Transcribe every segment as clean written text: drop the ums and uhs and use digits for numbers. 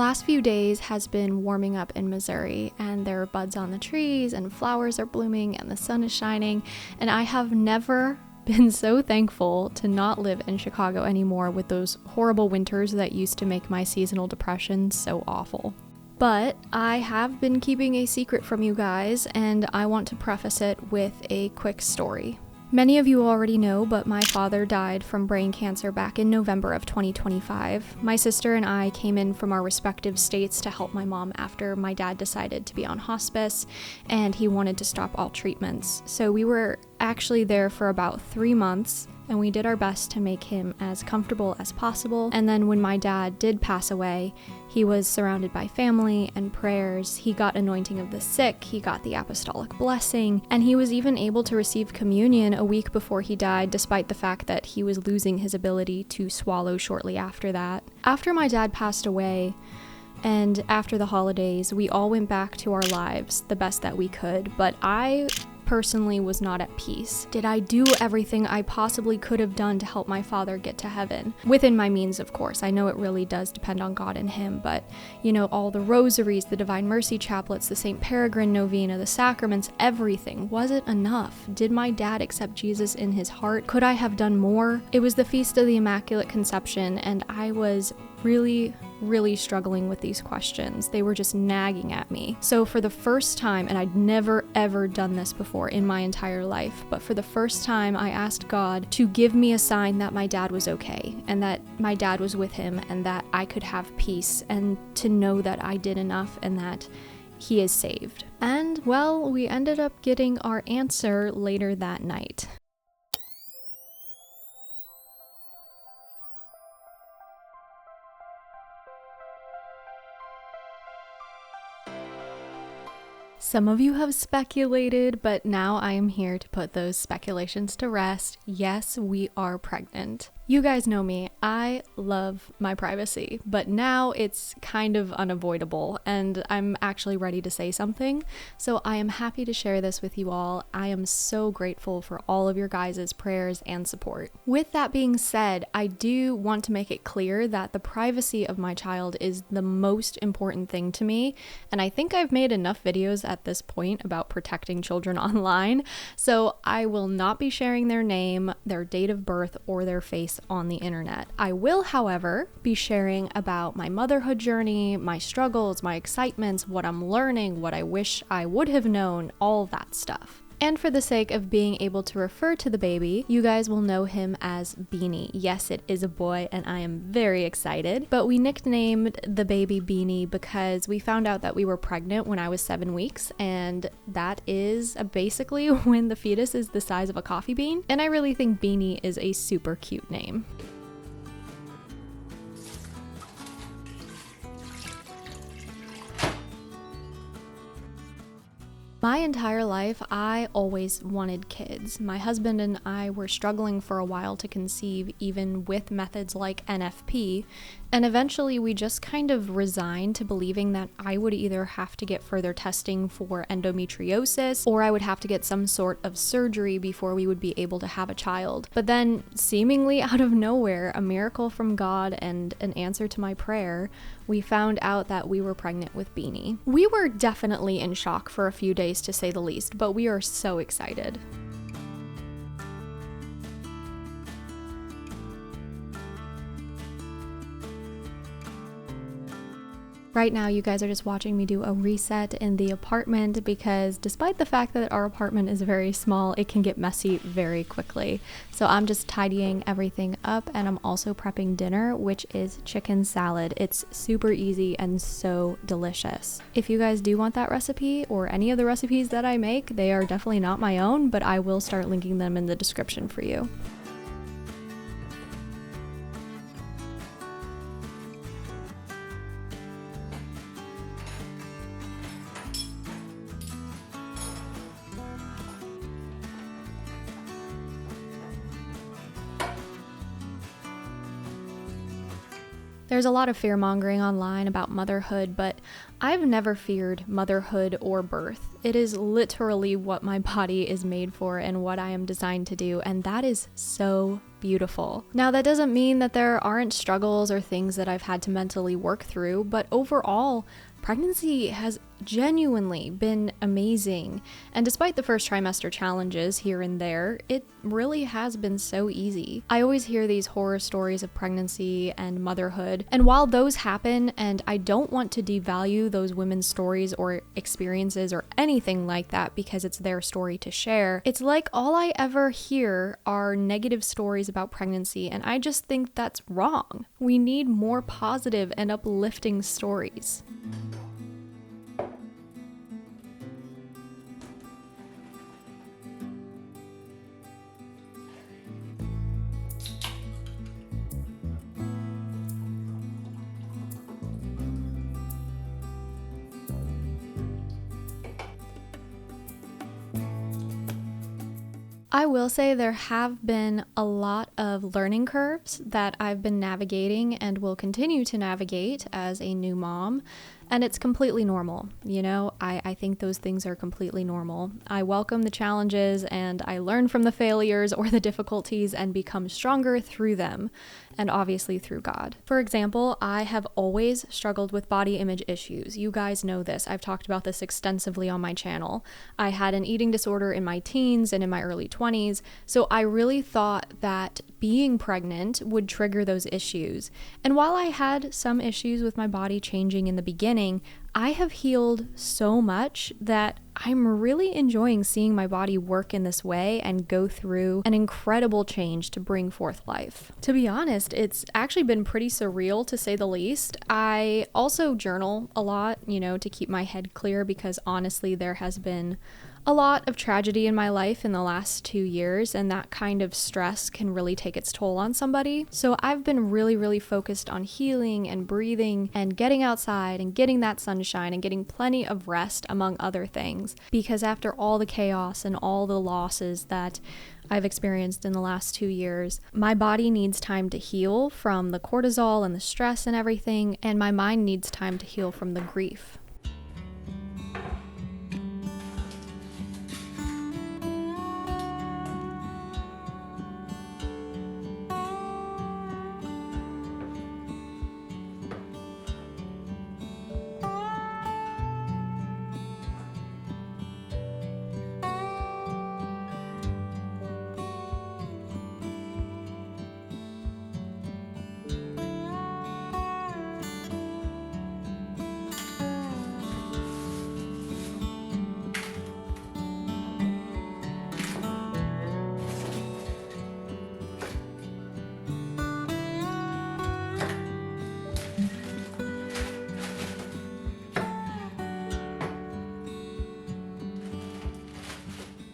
last few days has been warming up in Missouri, and there are buds on the trees and flowers are blooming and the sun is shining, and I have never been so thankful to not live in Chicago anymore with those horrible winters that used to make my seasonal depression so awful. But I have been keeping a secret from you guys, and I want to preface it with a quick story. Many of you already know, but my father died from brain cancer back in November of 2025. My sister and I came in from our respective states to help my mom after my dad decided to be on hospice, and he wanted to stop all treatments. So we were actually there for about 3 months, and we did our best to make him as comfortable as possible. And then when my dad did pass away, he was surrounded by family and prayers. He got anointing of the sick, he got the apostolic blessing, and he was even able to receive communion a week before he died, despite the fact that he was losing his ability to swallow shortly after that. After my dad passed away, and after the holidays, we all went back to our lives the best that we could, but I personally was not at peace. Did I do everything I possibly could have done to help my father get to heaven? Within my means, of course. I know it really does depend on God and him, but all the rosaries, the Divine Mercy chaplets, the St. Peregrine novena, the sacraments, everything. Was it enough? Did my dad accept Jesus in his heart? Could I have done more? It was the Feast of the Immaculate Conception, and I was really struggling with these questions. They were just nagging at me. So for the first time, and I'd never ever done this before in my entire life, but for the first time I asked God to give me a sign that my dad was okay, and that my dad was with him, and that I could have peace, and to know that I did enough and that he is saved. And well, we ended up getting our answer later that night. Some of you have speculated, but now I am here to put those speculations to rest. Yes, we are pregnant. You guys know me, I love my privacy, but now it's kind of unavoidable, and I'm actually ready to say something, so I am happy to share this with you all. I am so grateful for all of your guys' prayers and support. With that being said, I do want to make it clear that the privacy of my child is the most important thing to me, and I think I've made enough videos at this point about protecting children online, so I will not be sharing their name, their date of birth, or their face on the internet. I will, however, be sharing about my motherhood journey, my struggles, my excitements, what I'm learning, what I wish I would have known, all that stuff. And for the sake of being able to refer to the baby, you guys will know him as Beanie. Yes, it is a boy, and I am very excited. But we nicknamed the baby Beanie because we found out that we were pregnant when I was 7 weeks, and that is basically when the fetus is the size of a coffee bean. And I really think Beanie is a super cute name. My entire life, I always wanted kids. My husband and I were struggling for a while to conceive, even with methods like NFP, and eventually we just kind of resigned to believing that I would either have to get further testing for endometriosis, or I would have to get some sort of surgery before we would be able to have a child. But then, seemingly out of nowhere, a miracle from God and an answer to my prayer, we found out that we were pregnant with Beanie. We were definitely in shock for a few days, to say the least, but we are so excited. Right now, you guys are just watching me do a reset in the apartment because despite the fact that our apartment is very small, it can get messy very quickly. So I'm just tidying everything up, and I'm also prepping dinner, which is chicken salad. It's super easy and so delicious. If you guys do want that recipe or any of the recipes that I make, they are definitely not my own, but I will start linking them in the description for you. There's a lot of fear-mongering online about motherhood, but I've never feared motherhood or birth. It is literally what my body is made for and what I am designed to do, and that is so beautiful. Now, that doesn't mean that there aren't struggles or things that I've had to mentally work through, but overall, pregnancy has genuinely been amazing. And despite the first trimester challenges here and there, it really has been so easy. I always hear these horror stories of pregnancy and motherhood, and while those happen, and I don't want to devalue those women's stories or experiences or anything like that because it's their story to share, it's like all I ever hear are negative stories about pregnancy, and I just think that's wrong. We need more positive and uplifting stories. I will say there have been a lot of learning curves that I've been navigating and will continue to navigate as a new mom. And it's completely normal. You know, I think those things are completely normal. I welcome the challenges and I learn from the failures or the difficulties and become stronger through them, and obviously through God. For example, I have always struggled with body image issues. You guys know this. I've talked about this extensively on my channel. I had an eating disorder in my teens and in my early 20s, so I really thought that being pregnant would trigger those issues. And while I had some issues with my body changing in the beginning, I have healed so much that I'm really enjoying seeing my body work in this way and go through an incredible change to bring forth life. To be honest, it's actually been pretty surreal to say the least. I also journal a lot, to keep my head clear, because honestly, there has been a lot of tragedy in my life in the last 2 years, and that kind of stress can really take its toll on somebody. So I've been really focused on healing and breathing and getting outside and getting that sunshine and getting plenty of rest, among other things, because after all the chaos and all the losses that I've experienced in the last 2 years, my body needs time to heal from the cortisol and the stress and everything, and my mind needs time to heal from the grief.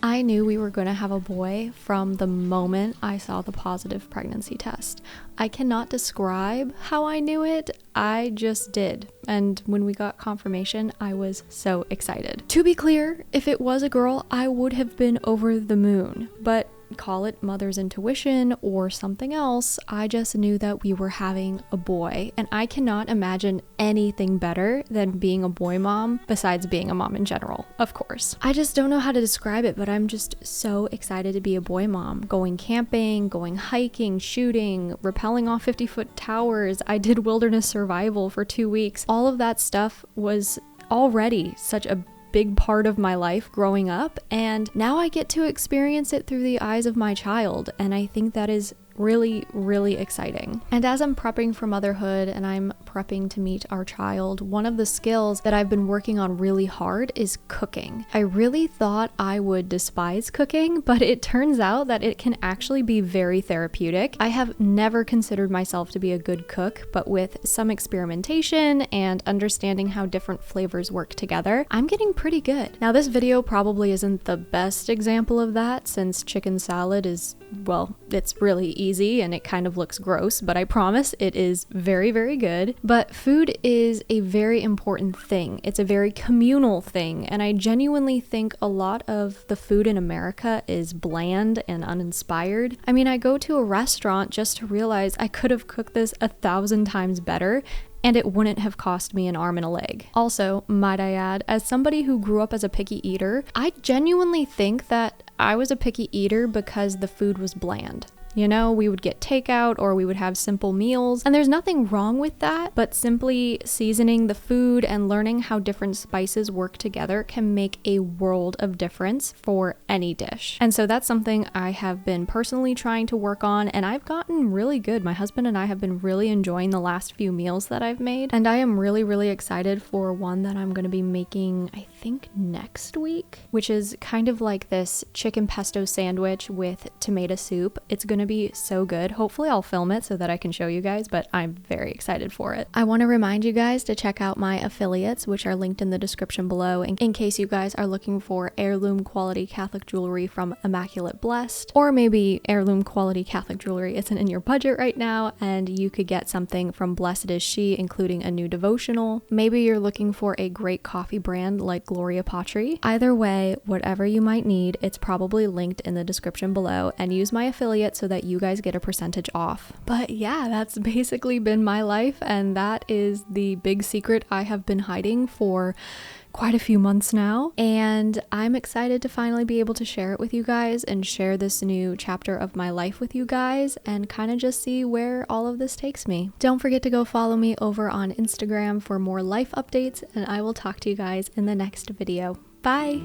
I knew we were going to have a boy from the moment I saw the positive pregnancy test. I cannot describe how I knew it. I just did. And when we got confirmation, I was so excited. To be clear, if it was a girl, I would have been over the moon. But call it mother's intuition or something else, I just knew that we were having a boy, and I cannot imagine anything better than being a boy mom, besides being a mom in general, of course. I just don't know how to describe it, but I'm just so excited to be a boy mom. Going camping, going hiking, shooting, rappelling off 50-foot towers. I did wilderness survival for 2 weeks. All of that stuff was already such a big part of my life growing up, and now I get to experience it through the eyes of my child, and I think that is really exciting. And as I'm prepping for motherhood and I'm prepping to meet our child, one of the skills that I've been working on really hard is cooking. I really thought I would despise cooking, but it turns out that it can actually be very therapeutic. I have never considered myself to be a good cook, but with some experimentation and understanding how different flavors work together, I'm getting pretty good. Now, this video probably isn't the best example of that, since chicken salad is, well, it's really easy cheesy and it kind of looks gross, but I promise it is very, very good. But food is a very important thing. It's a very communal thing, and I genuinely think a lot of the food in America is bland and uninspired. I mean, I go to a restaurant just to realize I could have cooked this 1,000 times better, and it wouldn't have cost me an arm and a leg. Also, might I add, as somebody who grew up as a picky eater, I genuinely think that I was a picky eater because the food was bland. You know, we would get takeout or we would have simple meals, and there's nothing wrong with that, but simply seasoning the food and learning how different spices work together can make a world of difference for any dish. And so that's something I have been personally trying to work on, and I've gotten really good. My husband and I have been really enjoying the last few meals that I've made, and I am really, really excited for one that I'm going to be making, I think next week, which is kind of like this chicken pesto sandwich with tomato soup. It's going to be so good. Hopefully I'll film it so that I can show you guys, but I'm very excited for it. I want to remind you guys to check out my affiliates, which are linked in the description below, in case you guys are looking for heirloom quality Catholic jewelry from Immaculate Blessed, or maybe heirloom quality Catholic jewelry isn't in your budget right now and you could get something from Blessed Is She, including a new devotional. Maybe you're looking for a great coffee brand like Gloria Patri. Either way, whatever you might need, it's probably linked in the description below, and use my affiliate so that you guys get a percentage off. But yeah, that's basically been my life, and that is the big secret I have been hiding for quite a few months now, and I'm excited to finally be able to share it with you guys and share this new chapter of my life with you guys and kind of just see where all of this takes me. Don't forget to go follow me over on Instagram for more life updates, and I will talk to you guys in the next video. Bye!